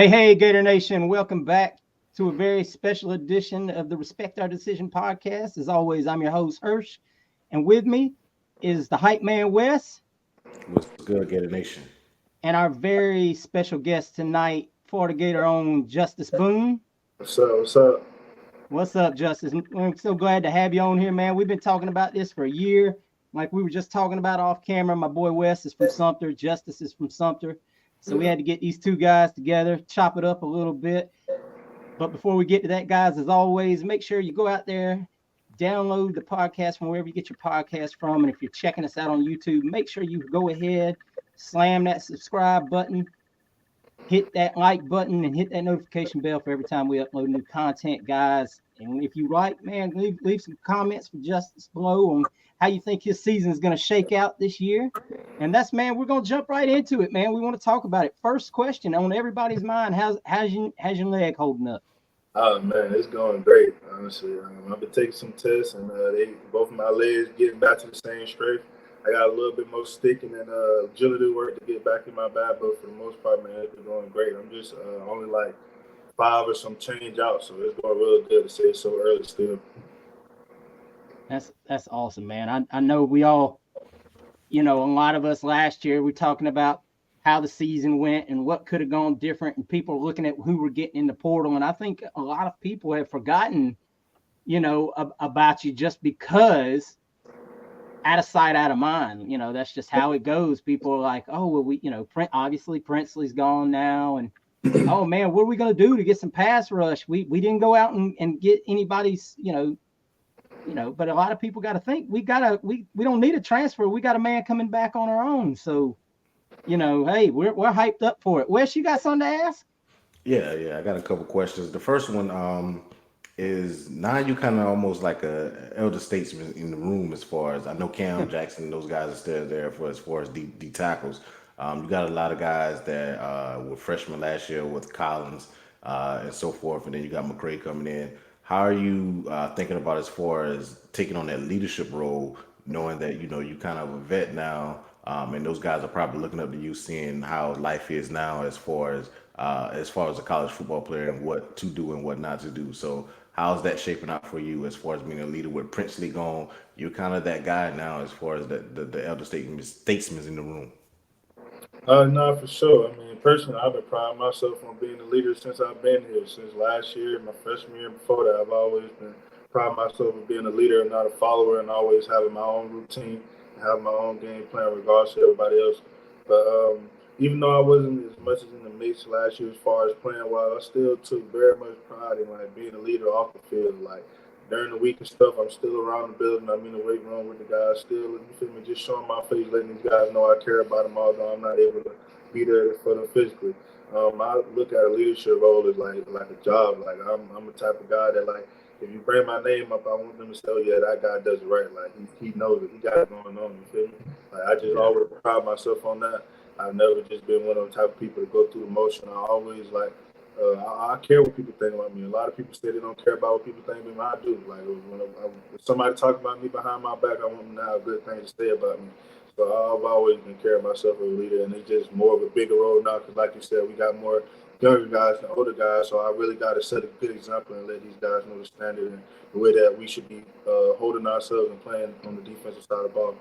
Hey, Gator Nation, welcome back to a very special edition of the Respect Our Decision podcast. As always, I'm your host, Hirsch, and with me is the hype man, Wes, What's good, Gator Nation? and our very special guest tonight, Florida Gator own Justus Boone. What's up? What's up? What's up, Justice? I'm so glad to have you on here, man. We've been talking about this for a year. Like we were just talking about off camera. My boy Wes is from Sumter, Justice is from Sumter. So we had to get these two guys together, chop it up a little bit. But before we get to that, guys, as always, make sure you go out there, download the podcast from wherever you get your podcast from. And if you're checking us out on YouTube, make sure you go ahead, slam that subscribe button, hit that like button, and hit that notification bell for every time we upload new content, guys. And if you like, man, leave some comments for Justice below on how you think his season is going to shake out this year. And that's, man, we're going to jump right into it, man. We want to talk about it. First question on everybody's mind: how's your leg holding up? Oh man, it's going great. Honestly, I've been taking some tests, and they both of my legs getting back to the same strength. I got a little bit more sticking and agility work to get back in my bad, but for the most part, man, it's been going great. I'm just only like five or some change out, so it's going real good to say it's so early still. That's awesome, man. I know we all, a lot of us last year we're talking about how the season went and what could have gone different, and people are looking at who were getting in the portal. And I think a lot of people have forgotten, about you just because out of sight, out of mind. That's just how it goes. People are like, oh, well, obviously Princely's gone now. And oh man, what are we gonna do to get some pass rush? We didn't go out and get anybody's, but a lot of people got to think we don't need a transfer. We got a man coming back on our own. So, hey, we're hyped up for it. Wes, you got something to ask? Yeah, I got a couple questions. The first one is now you kind of almost like a elder statesman in the room as far as I know Cam Jackson and those guys are still there for as far as the tackles. You got a lot of guys that were freshmen last year with Collins and so forth, and then you got McCray coming in. How are you thinking about as far as taking on that leadership role, knowing that you kind of a vet now, and those guys are probably looking up to you, seeing how life is now as far as a college football player and what to do and what not to do. So how's that shaping out for you as far as being a leader with Princely gone? You're kind of that guy now as far as the elder statesmen in the room. No, for sure. I mean, personally, I've been priding myself on being a leader since I've been here. Since last year, my freshman year, before that, I've always been proud of myself of being a leader and not a follower, and always having my own routine, and having my own game plan, regardless of everybody else. But even though I wasn't as much as in the mix last year as far as playing well, I still took very much pride in like being a leader off the field. Like during the week and stuff, I'm still around the building. I'm in the weight room with the guys. Still, you feel me? Just showing my face, letting these guys know I care about them, although I'm not able to be there for them physically. I look at a leadership role as like a job. Like I'm the type of guy that like if you bring my name up, I want them to say, oh yeah, that guy does it right. Like he knows it. He got it going on. You feel me? Like I just Yeah. always pride myself on that. I've never just been one of the type of people to go through the motion. I always like I care what people think about me. A lot of people say they don't care about what people think of me. I do. Like if somebody talk about me behind my back, I want them to have good things to say about me. So I've always been carrying myself as a leader, and it's just more of a bigger role now. Because like you said, we got more younger guys and older guys. So I really got to set a good example and let these guys know the standard and the way that we should be holding ourselves and playing on the defensive side of the ball.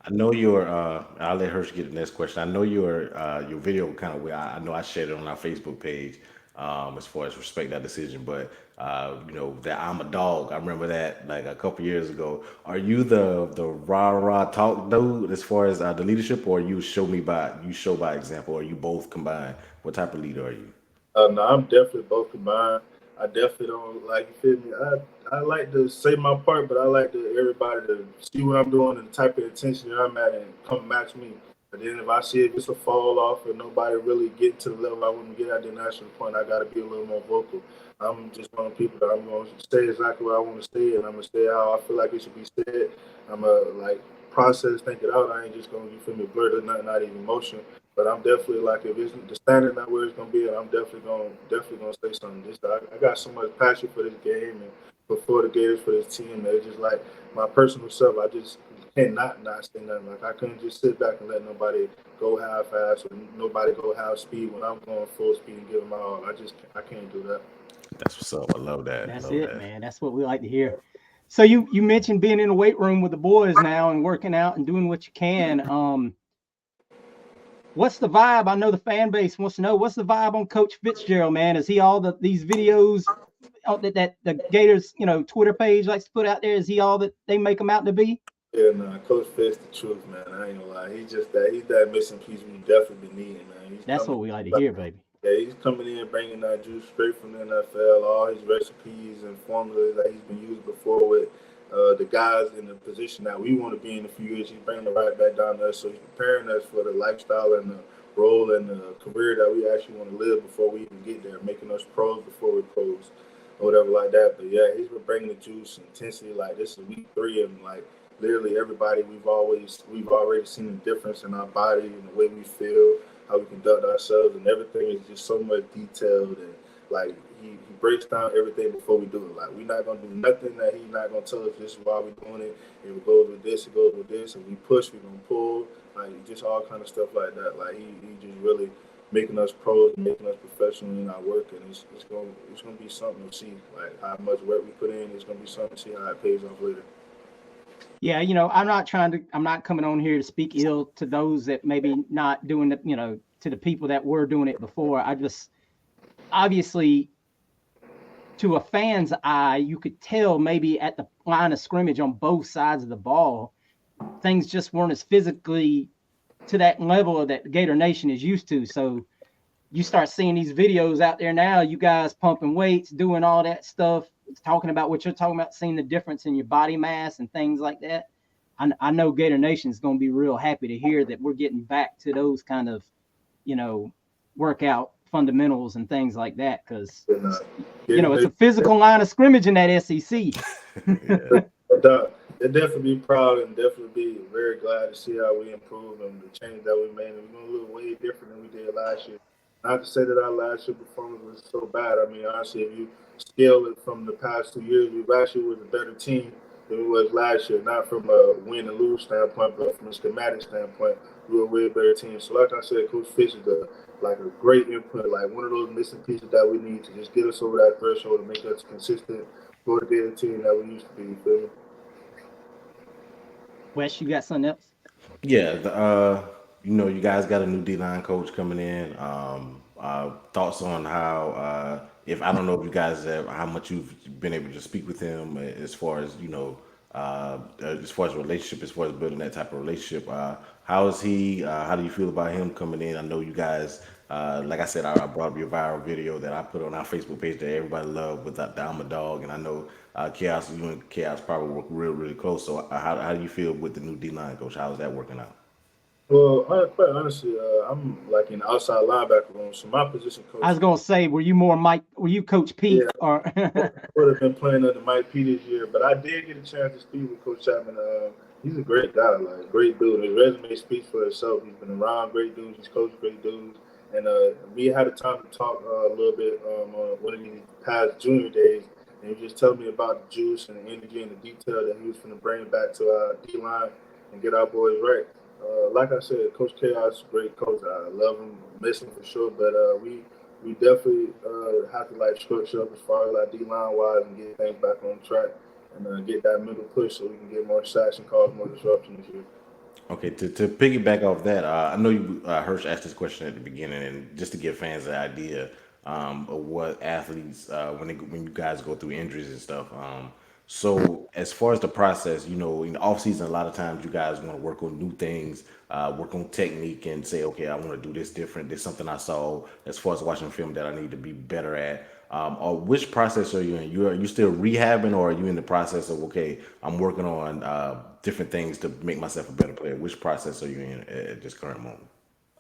I know your. I'll let Hirsch get the next question. I know your video kind of. I know I shared it on our Facebook page. As far as respect that decision, but that I'm a dog. I remember that like a couple years ago. Are you the rah rah talk dude as far as the leadership, or you show by example, or you both combined? What type of leader are you? No, I'm definitely both combined. I definitely don't like you feel me. I like to say my part, but I like to everybody to see what I'm doing and the type of attention that I'm at and come match me. But then if I see if it's a fall off and nobody really getting to the level I want to get at, then that's the point I got to be a little more vocal. I'm just one of the people that I'm going to say exactly what I want to say, and I'm going to say how I feel like it should be said. I'm going to like process, think it out. I ain't just going to, you feel me, blurt it, not even emotion. But I'm definitely like if it's the standard not where it's gonna be, and I'm definitely gonna say something. Just I got so much passion for this game and for the Gators for this team that it's just like my personal self. I just cannot not say nothing. Like, I couldn't just sit back and let nobody go half-ass or nobody go half speed when I'm going full speed and give them my all. I can't do that. That's what's up. I love that. That's Love it, that. man. That's what we like to hear. So you mentioned being in the weight room with the boys now and working out and doing what you can. What's the vibe? I know the fan base wants to know what's the vibe on Coach Fitzgerald, man. Is he all these videos that the Gators, Twitter page likes to put out there? Is he all that they make him out to be? Yeah, nah, Coach Fitz, the truth, man. I ain't gonna lie. He's that missing piece we definitely been needing, man. That's what we like to hear, baby. Yeah, he's coming in bringing that juice straight from the NFL, all his recipes and formulas that he's been using before with the guys in the position that we want to be in a few years. He's bringing it right back down to us. So he's preparing us for the lifestyle and the role and the career that we actually want to live before we even get there, making us pros before we pros or whatever like that. But yeah, he's been bringing the juice intensity. Like, this is week 3, and like literally everybody we've already seen the difference in our body and the way we feel, how we conduct ourselves, and everything is just so much detailed. And like he breaks down everything before we do it. Like, we're not gonna do nothing that he's not gonna tell us this is why we're doing it. If it goes with this, it goes with this. If we push, we're gonna pull. Like, just all kind of stuff like that. Like, he just really making us pros, making us professional in our work, and it's gonna be something to see. Like, how much work we put in, it's gonna be something to see how it pays off later. Yeah, I'm not coming on here to speak ill to those that maybe not doing it, to the people that were doing it before. I just, obviously, to a fan's eye, you could tell maybe at the line of scrimmage on both sides of the ball, things just weren't as physically to that level that Gator Nation is used to. So you start seeing these videos out there now, you guys pumping weights, doing all that stuff, talking about what you're talking about, seeing the difference in your body mass and things like that. I know Gator Nation is going to be real happy to hear that we're getting back to those kind of, workout fundamentals and things like that. Because, it's a physical line of scrimmage in that SEC. They'll definitely be proud and definitely be very glad to see how we improve and the change that we made. And we're going to look way different than we did last year. Not to say that our last year performance was so bad. I mean, honestly, if you scale it from the past 2 years, we actually was a better team than we was last year. Not from a win and lose standpoint, but from a schematic standpoint, we were a way better team. So, like I said, Coach Fish is a great input, like one of those missing pieces that we need to just get us over that threshold and make us consistent, motivated team that we used to be. You feel me? Wes, you got something else? Yeah, you guys got a new D-line coach coming in. Thoughts on how, if I don't know if you guys have, how much you've been able to speak with him as far as, as far as relationship, as far as building that type of relationship. How is he? How do you feel about him coming in? I know you guys, like I said, I brought up your viral video that I put on our Facebook page that everybody loved with that I'm a dog, and I know Chaos, you and Chaos probably work really close. So how do you feel with the new D-line coach? How is that working out? Well, quite honestly, I'm like in the outside linebacker room, so my position coach. I was gonna say, were you Coach Pete? Yeah, or I would have been playing under Mike P this year, but I did get a chance to speak with Coach Chapman. He's a great guy, like great dude. His resume speaks for itself. He's been around great dudes. He's coached great dudes, and we had a time to talk a little bit on one of these past junior days, and he just told me about the juice and the energy and the detail that he was going to bring back to our D line and get our boys right. Like I said, Coach Chaos is a great coach. I love him, miss him for sure. But we definitely have to structure up as far as our D line wise and get things back on track and get that middle push so we can get more sacks and cause more disruption this year. Okay, to piggyback off that, I know you Hirsch asked this question at the beginning, and just to give fans an idea of what athletes when you guys go through injuries and stuff. So as far as the process, in the off season, a lot of times you guys want to work on new things, work on technique, and say, okay, I want to do this different. There's something I saw as far as watching film that I need to be better at. Or which process are you in? Are you still rehabbing, or are you in the process of, okay, I'm working on different things to make myself a better player? Which process are you in at this current moment?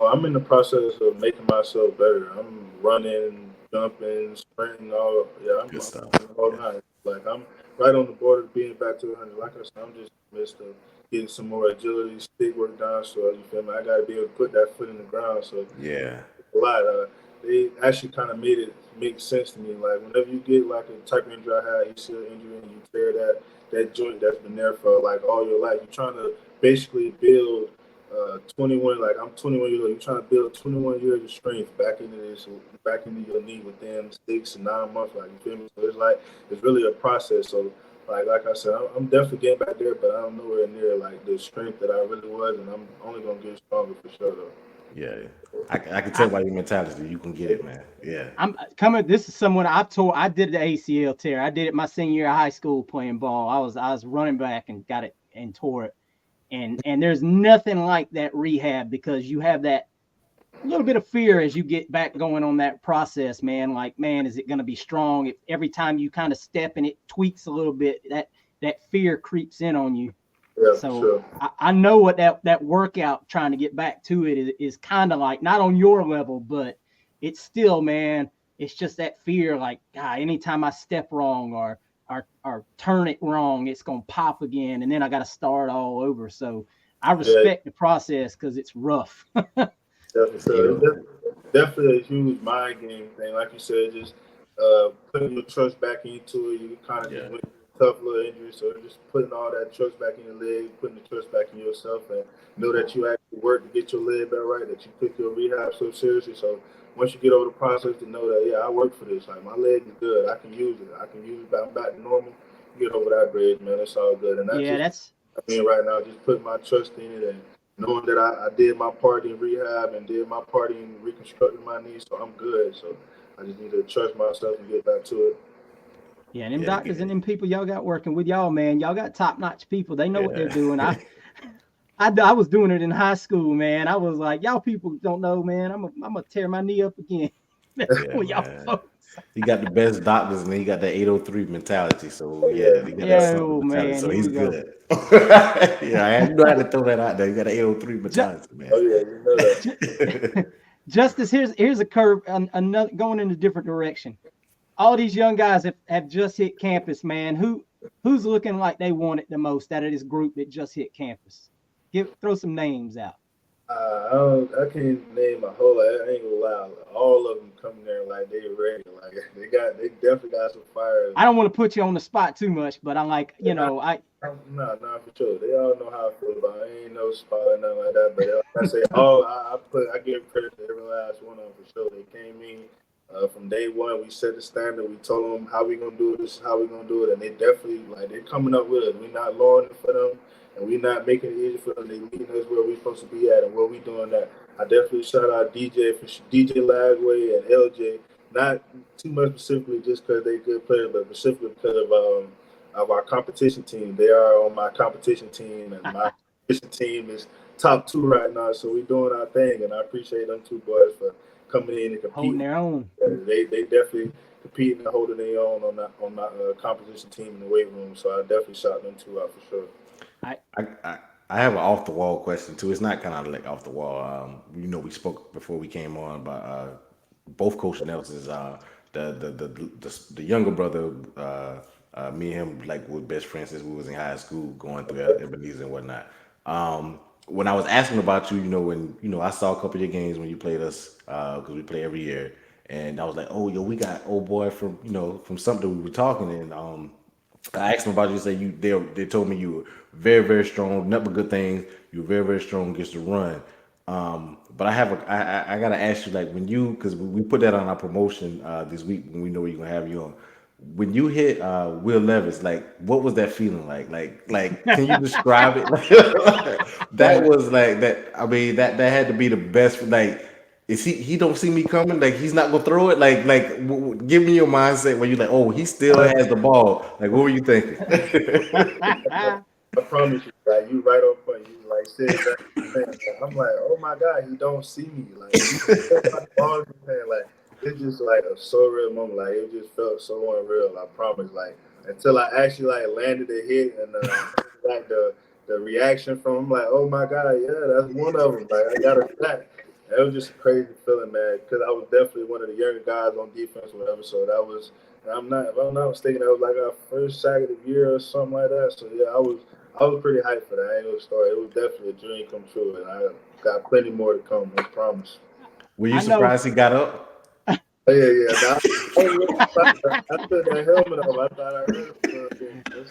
I'm in the process of making myself better. I'm running, jumping, sprinting, all. Yeah, I'm Good stuff. all Yeah. night. Like, I'm right on the border of being back to 100. Like I said, I'm just in the midst of getting some more agility, stick work down. So you feel me? I got to be able to put that foot in the ground. So Yeah. a lot. they actually kind of made it make sense to me. Like whenever you get like a type of injury I had, ACL injury, and you tear that joint that's been there for like all your life, you're trying to basically build 21. Like I'm 21 years old. You're trying to build 21 years of strength back into your knee within 6 to 9 months. Like you feel me? So it's like it's really a process. So like I said, I'm definitely getting back there, but I'm nowhere near like the strength that I really was, and I'm only gonna get stronger for sure though. Yeah, I can tell by your mentality. You can get it, man. Yeah. I'm coming. This is someone I've tore. I did the ACL tear. I did it my senior year of high school playing ball. I was running back and got it and tore it. And there's nothing like that rehab because you have that little bit of fear as you get back going on that process, man. Like, man, is it going to be strong? If every time you kind of step and it tweaks a little bit, that fear creeps in on you. Yeah, So sure. I know what that workout trying to get back to it is kind of like, not on your level, but it's still, man, it's just that fear. Like, God, anytime I step wrong or turn it wrong, it's gonna pop again, and then I got to start all over. So I respect the process because it's rough. Definitely. So definitely a huge mind game thing. Like you said, just putting your trust back into it. You kind of just went through a tough little injury, so just putting all that trust back in your leg, putting the trust back in yourself, and know that you actually work to get your leg back right, that you took your rehab so seriously. So once you get over the process, to know that I work for this. Like my leg is good. I can use it. I can use it. I'm back to normal. Get over that bridge, man. It's all good. And right now, just putting my trust in it and knowing that I did my part in rehab and did my part in reconstructing my knee, so I'm good. So I just need to trust myself and get back to it. Yeah, and them doctors and them people y'all got working with y'all, man, y'all got top-notch people. They know what they're doing. I was doing it in high school, man. I was like, y'all people don't know, man. I'm gonna tear my knee up again. Y'all folks. He got the best doctors, and then he got that 803 mentality. So he got that something mentality. So he's good. I had to throw that out there. You got an 803 mentality, man. Oh yeah, you know that. Justus, here's a curve, another going in a different direction. All these young guys have just hit campus, man. Who's looking like they want it the most out of this group that just hit campus? Throw some names out. I can't name a whole lot. I ain't gonna lie. All of them come there like they ready. Like they definitely got some fire. I don't want to put you on the spot too much, but I'm like, No, for sure. They all know how I feel about it. I ain't no spot or nothing like that. But like I say, I give credit to every last one of them for sure. They came in from day one. We set the standard. We told them how we gonna do this, how we gonna do it, and they definitely they're coming up with it. We're not lowering it for them. And we're not making it easy for them. They leading us where we're supposed to be at and where we doing that. I definitely shout out DJ Lagway and LJ. Not too much specifically just because they're good players, but specifically because of our competition team. They are on my competition team, and my competition team is top 2 right now. So we're doing our thing, and I appreciate them 2 boys for coming in and competing. Holding their own. They definitely competing and holding their own on my competition team in the weight room. So I definitely shout them 2 out for sure. I have an off the wall question too. It's not kind of like off the wall. We spoke before we came on about both Coach Nelson's the younger brother. Me and him were best friends since we was in high school, going through Ebenezer and whatnot. When I was asking about you, when I saw a couple of your games when you played us because we play every year, and I was like, oh, we got old boy from something we were talking and. I asked them about you. Say they told me you were very, very strong. Nothing but good things. You were very, very strong against the run. But I gotta ask you, when because we put that on our promotion this week when we know we're gonna have you on. When you hit Will Levis, what was that feeling like? Can you describe it? That was that. I mean, that had to be the best. Is he don't see me coming? He's not gonna throw it? Give me your mindset where you're oh, he still has the ball. What were you thinking? I promise you, you right on point. You said that. I'm oh my God, he don't see me. It's just a surreal moment. It just felt so unreal. I promise. Until I actually landed the hit and the reaction from him, oh my God, yeah, that's one of them. I got a shot. It was just a crazy feeling, man, because I was definitely one of the younger guys on defense or whatever. So that was, if I'm not mistaken, that was our first sack of the year or something like that. So yeah, I was pretty hyped for that. I ain't gonna start. It was definitely a dream come true, and I got plenty more to come. I promise. Were you surprised he got up? Oh yeah. I took that helmet off. I thought I heard it.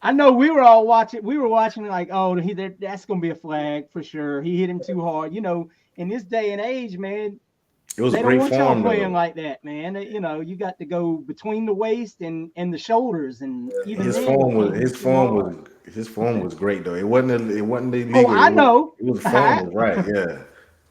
I know we were all watching. We were watching like, oh, that's gonna be a flag for sure. He hit him too hard. In this day and age, man, It was they don't great want y'all form playing though. like that, man. You got to go between the waist and the shoulders, and even His then, you form was can't hit too hard. his form was great though. It wasn't Oh, illegal. I know. It was form was right. Yeah.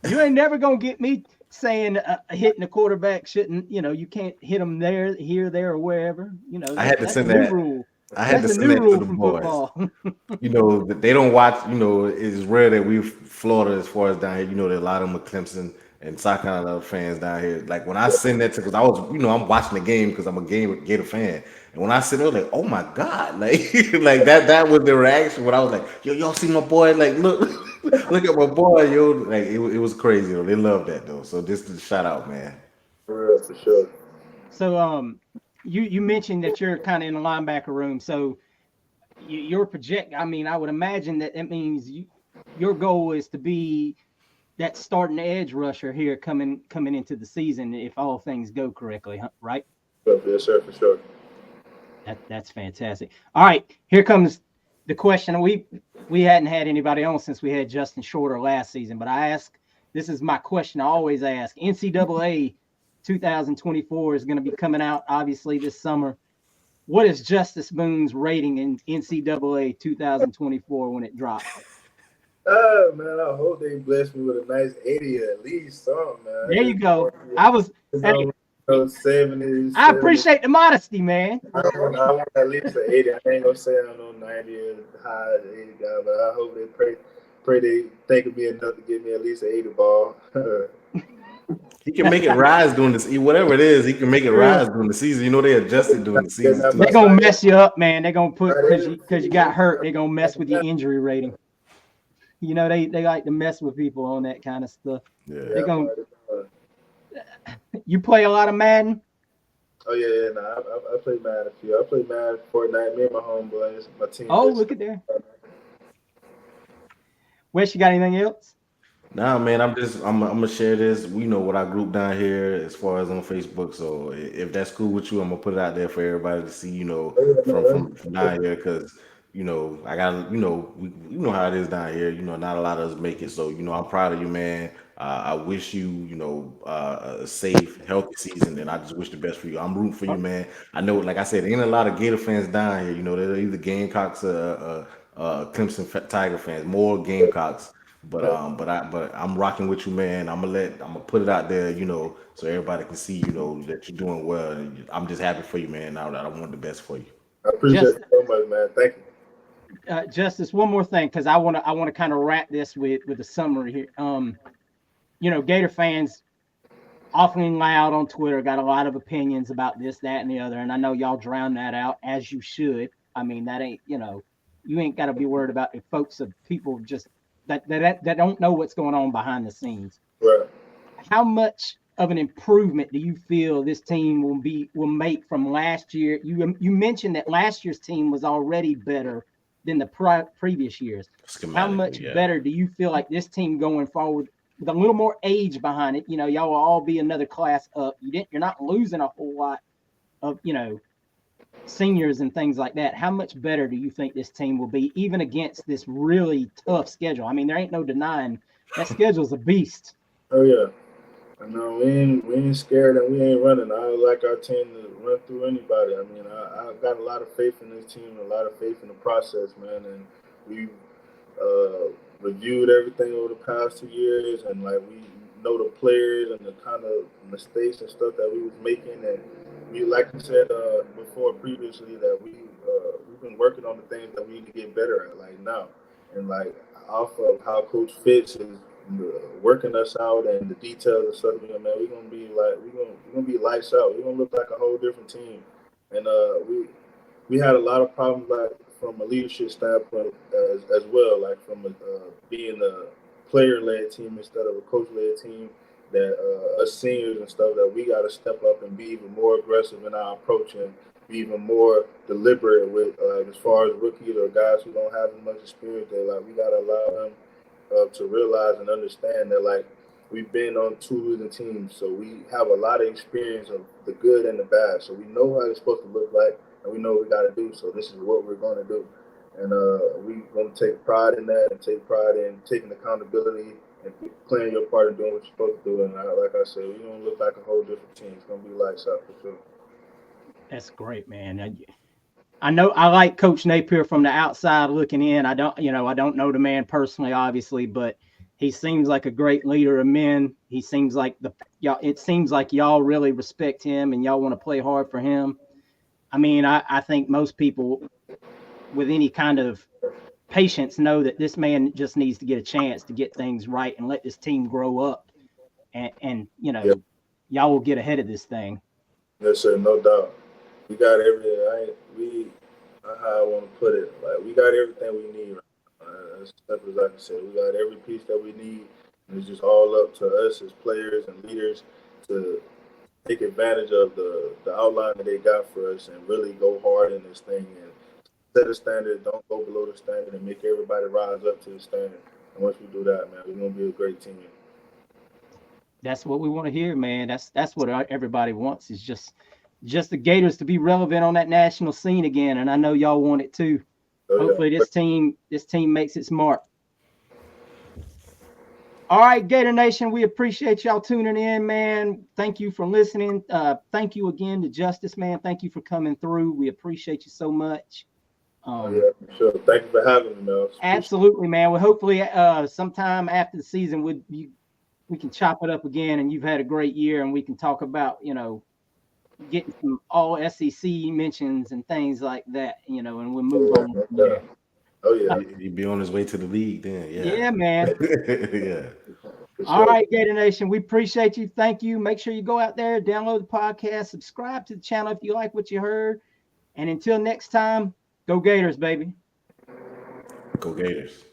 You ain't never gonna get me saying hitting the quarterback shouldn't. You can't hit them there, here, there, or wherever. I had to That's a send new that. rule. I had That's to a send new that to rule the from boys. football. They don't watch. It's rare that we Florida as far as down here. There are a lot of them are Clemson and South Carolina fans down here. Like when I send that to, because I was, I'm watching the game because I'm a Gator fan, and when I sent it, like, oh my god, like like that was the reaction when I was like, yo, y'all see my boy? Like look, look at my boy, yo. Like it was crazy. They love that though. So just a shout out, man. For real, for sure. So you mentioned that you're kind of in the linebacker room. So your project. I mean, I would imagine that means your goal is to be that starting edge rusher here coming into the season if all things go correctly, right? Yes, sir, for sure. That's fantastic. All right, here comes the question. We hadn't had anybody on since we had Justin Shorter last season, but this is my question I always ask. NCAA 2024 is going to be coming out obviously this summer. What is Justus Boone's rating in NCAA 2024 when it drops? Oh man, I hope they bless me with a nice 80 at least, something, man. There you go. Hey, 70s. I appreciate the modesty, man. I want at least an 80. I ain't gonna say I'm no 90 or high 80 guy, but I hope they pray they think it'll be enough to give me at least an 80 ball. He can make it rise during this, whatever it is. He can make it rise during the season. They adjusted during the season too. They're gonna mess you up, man. They're gonna put because you got hurt. They're gonna mess with your injury rating. They like to mess with people on that kind of stuff. Yeah. They're gonna. You play a lot of Madden? Oh yeah. I play Madden a few. I play Madden Fortnite. Me and my homeboys, my team. Oh, look at there. Wes, you got anything else? Nah, man, I'm gonna share this. We know what our group down here as far as on Facebook. So if that's cool with you, I'm gonna put it out there for everybody to see. From down here, because I got we know how it is down here. Not a lot of us make it. So I'm proud of you, man. I wish you a safe, healthy season, and I just wish the best for you. I'm rooting for you, man. I know, like I said, there ain't a lot of Gator fans down here. They're either Gamecocks or Clemson Tiger fans. More Gamecocks. But I'm rocking with you, man. I'm gonna put it out there, so everybody can see, that you're doing well. And I'm just happy for you, man. Now that I want the best for you. I appreciate it so much, man. Thank you. Justus, one more thing, because I want to kind of wrap this with a summary here. Gator fans awfully loud on Twitter, got a lot of opinions about this, that, and the other, and I know y'all drown that out as you should. I mean, that ain't you ain't got to be worried about the folks of people just that don't know what's going on behind the scenes. Right. How much of an improvement do you feel this team will make from last year? You mentioned that last year's team was already better than the previous years. How much better do you feel like this team going forward with a little more age behind it? Y'all will all be another class up. You're not losing a whole lot of seniors and things like that. How much better do you think this team will be, even against this really tough schedule? I mean, there ain't no denying that schedule's a beast. Oh yeah. No, we ain't scared and we ain't running. I like our team to run through anybody. I mean, I got a lot of faith in this team, a lot of faith in the process, man. And we reviewed everything over the past 2 years, and like we know the players and the kind of mistakes and stuff that we was making, and we, like you said before previously, that we've been working on the things that we need to get better at, like now, and like off of how Coach Fitz is working us out and the details and stuff. Man, we're gonna be lights out. We're gonna look like a whole different team, and we had a lot of problems like from a leadership standpoint as well, like from being a player-led team instead of a coach-led team. That us seniors and stuff, that we got to step up and be even more aggressive in our approach and be even more deliberate with as far as rookies or guys who don't have as much experience. That like we got to allow them to realize and understand that like we've been on 2 losing teams, so we have a lot of experience of the good and the bad. So we know how it's supposed to look like, and we know what we got to do. So this is what we're going to do, and we're going to take pride in that and take pride in taking accountability and playing your part and doing what you're supposed to do. And like I said, we're going to look like a whole different team. It's going to be lights out for sure. That's great, man. I know I like Coach Napier from the outside looking in. I don't know the man personally, obviously, but he seems like a great leader of men. He seems like it seems like y'all really respect him and y'all want to play hard for him. I mean, I think most people with any kind of patience know that this man just needs to get a chance to get things right and let this team grow up. And Yep. y'all will get ahead of this thing. Yes, sir, no doubt. We got everything. How I want to put it, like we got everything we need. As simple as I can say, we got every piece that we need, and it's just all up to us as players and leaders to take advantage of the outline that they got for us and really go hard in this thing and set a standard. Don't go below the standard and make everybody rise up to the standard. And once we do that, man, we're gonna be a great team. That's what we want to hear, man. That's what everybody wants is just the Gators to be relevant on that national scene again. And I know y'all want it too. Hopefully this team makes its mark. All right, Gator Nation, we appreciate y'all tuning in, man. Thank you for listening. Thank you again to Justus, man. Thank you for coming through. We appreciate you so much. Yeah, for sure. Thank you for having me, man. Absolutely, man. Well, hopefully sometime after the season we can chop it up again, and you've had a great year, and we can talk about, getting some all SEC mentions and things like that, and we'll move on from there. Oh yeah, He'd be on his way to the league then. Yeah. Yeah, man. Yeah. All right, Gator Nation, we appreciate you. Thank you. Make sure you go out there, download the podcast, subscribe to the channel if you like what you heard. And until next time, go Gators, baby. Go Gators.